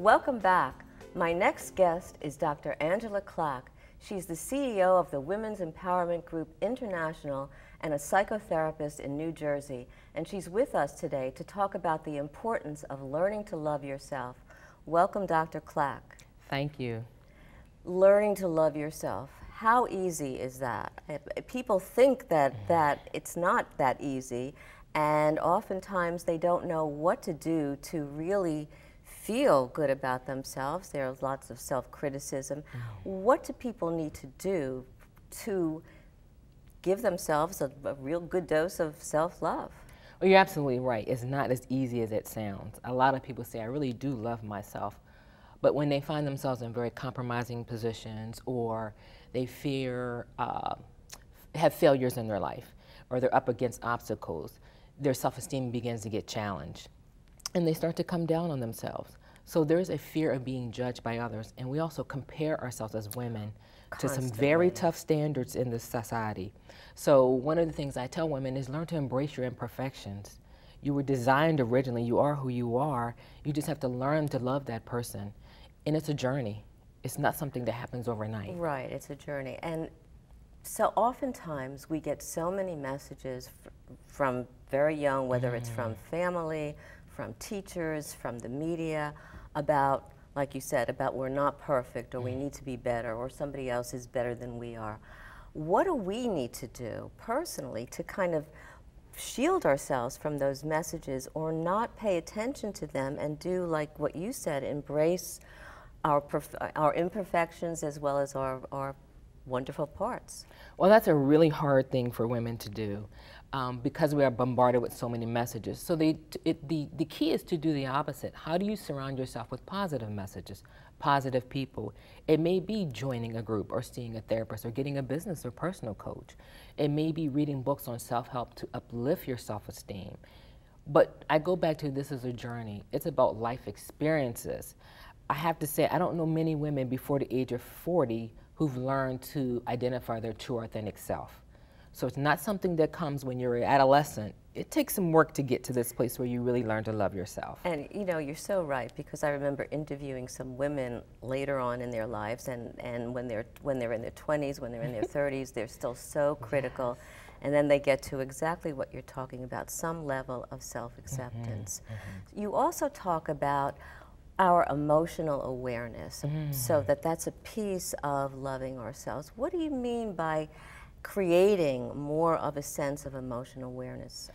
Welcome back. My next guest is Dr. Angela Clack. She's the CEO of the Women's Empowerment Group International and a psychotherapist in New Jersey. And she's with us today to talk about the importance of learning to love yourself. Welcome, Dr. Clack. Thank you. Learning to love yourself. How easy is that? People think that it's not that easy, and oftentimes they don't know what to do to really feel good about themselves. There's lots of self-criticism. What do people need to do to give themselves a real good dose of self-love? Well, you're absolutely right. It's not as easy as it sounds. A lot of people say, I really do love myself. But when they find themselves in very compromising positions, or they have failures in their life, or they're up against obstacles, their self-esteem begins to get challenged. And they start to come down on themselves. So there's a fear of being judged by others. And we also compare ourselves as women to some very tough standards in this society. So one of the things I tell women is learn to embrace your imperfections. You were designed originally, you are who you are. You just have to learn to love that person. And it's a journey. It's not something that happens overnight. Right, it's a journey. And so oftentimes we get so many messages from very young, whether it's from family, from teachers, from the media, about, like you said, about we're not perfect, or we need to be better, or somebody else is better than we are. What do we need to do personally to kind of shield ourselves from those messages, or not pay attention to them and do, like what you said, embrace our imperfections as well as our wonderful parts? Well, that's a really hard thing for women to do because we are bombarded with so many messages. So the key is to do the opposite. How do you surround yourself with positive messages, positive people? It may be joining a group, or seeing a therapist, or getting a business or personal coach. It may be reading books on self-help to uplift your self-esteem. But I go back to, this is a journey. It's about life experiences. I have to say, I don't know many women before the age of 40 who've learned to identify their true authentic self. So it's not something that comes when you're an adolescent. It takes some work to get to this place where you really learn to love yourself. And you know, you're so right, because I remember interviewing some women later on in their lives, and when they're in their 20s, when they're in their 30s, they're still so critical. And then they get to exactly what you're talking about, some level of self-acceptance. You also talk about our emotional awareness, so that's a piece of loving ourselves. What do you mean by creating more of a sense of emotional awareness?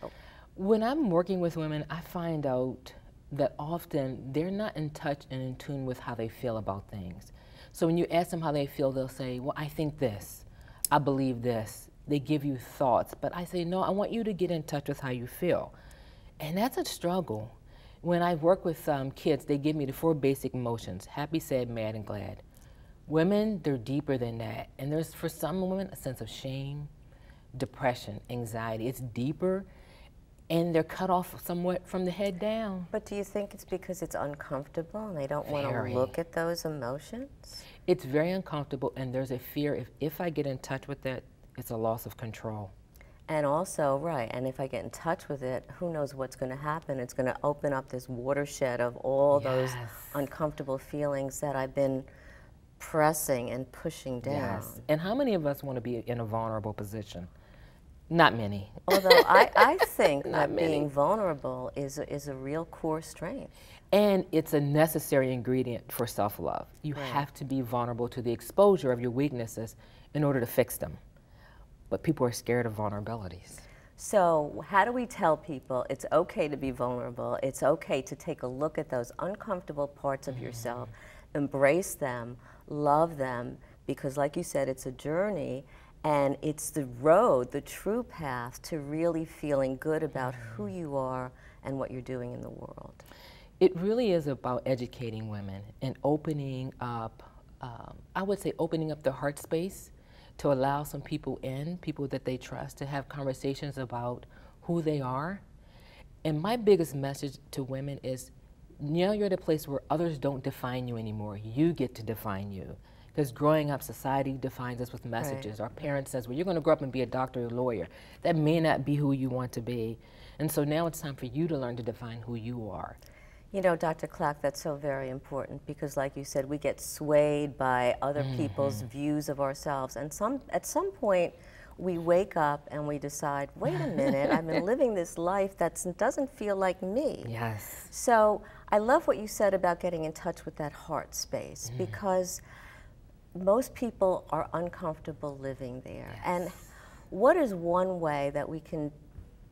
When I'm working with women, I find out that often they're not in touch and in tune with how they feel about things. So when you ask them how they feel, they'll say, well, I think this, I believe this. They give you thoughts, but I say, no, I want you to get in touch with how you feel. And that's a struggle. When I work with kids, they give me the 4 basic emotions: happy, sad, mad, and glad. Women, they're deeper than that. And there's, for some women, a sense of shame, depression, anxiety. It's deeper, and they're cut off somewhat from the head down. But do you think it's because it's uncomfortable and they don't want to look at those emotions? It's very uncomfortable, and there's a fear if I get in touch with that, it's a loss of control. And also, right, and if I get in touch with it, who knows what's going to happen? It's going to open up this watershed of all those uncomfortable feelings that I've been pressing and pushing down. Yes. And how many of us want to be in a vulnerable position? Not many. Although I think that being vulnerable is a real core strength. And it's a necessary ingredient for self-love. You have to be vulnerable to the exposure of your weaknesses in order to fix them. But people are scared of vulnerabilities. So how do we tell people it's okay to be vulnerable, it's okay to take a look at those uncomfortable parts of yourself, embrace them, love them, because like you said, it's a journey, and it's the road, the true path to really feeling good about who you are and what you're doing in the world? It really is about educating women and opening up, I would say opening up the heart space to allow some people in, people that they trust, to have conversations about who they are. And my biggest message to women is, now you're at a place where others don't define you anymore. You get to define you. Because growing up, society defines us with messages. Our parents says, well, you're going to grow up and be a doctor or a lawyer. That may not be who you want to be. And so now it's time for you to learn to define who you are. You know, Dr. Clack, that's so very important because, like you said, we get swayed by other people's views of ourselves. And at some point, we wake up and we decide, wait a minute, I've been living this life that doesn't feel like me. Yes. So I love what you said about getting in touch with that heart space because most people are uncomfortable living there. Yes. And what is one way that we can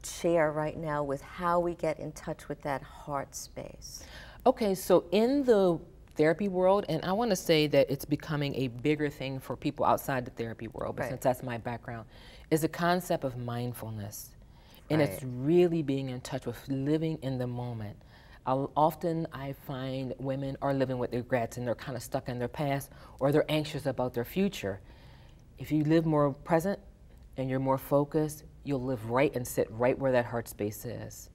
share right now with how we get in touch with that heart space? Okay, so in the therapy world, and I want to say that it's becoming a bigger thing for people outside the therapy world, but since that's my background, is the concept of mindfulness. And it's really being in touch with living in the moment. Often I find women are living with regrets and they're kind of stuck in their past or they're anxious about their future. If you live more present and you're more focused, you'll live right and sit right where that heart space is.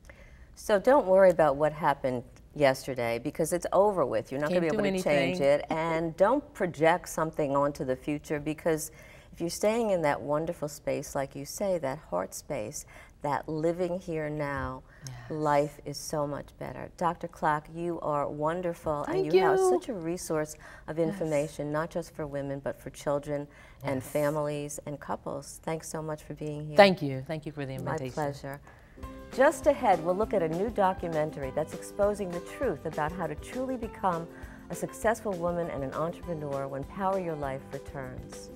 So don't worry about what happened yesterday because it's over with. You're not going to be able to change it. And don't project something onto the future because if you're staying in that wonderful space, like you say, that heart space, that living here now, life is so much better. Dr. Clack, you are wonderful and you have such a resource of information, not just for women, but for children and families and couples. Thanks so much for being here. Thank you. Thank you for the invitation. My pleasure. Just ahead, we'll look at a new documentary that's exposing the truth about how to truly become a successful woman and an entrepreneur when Power Your Life returns.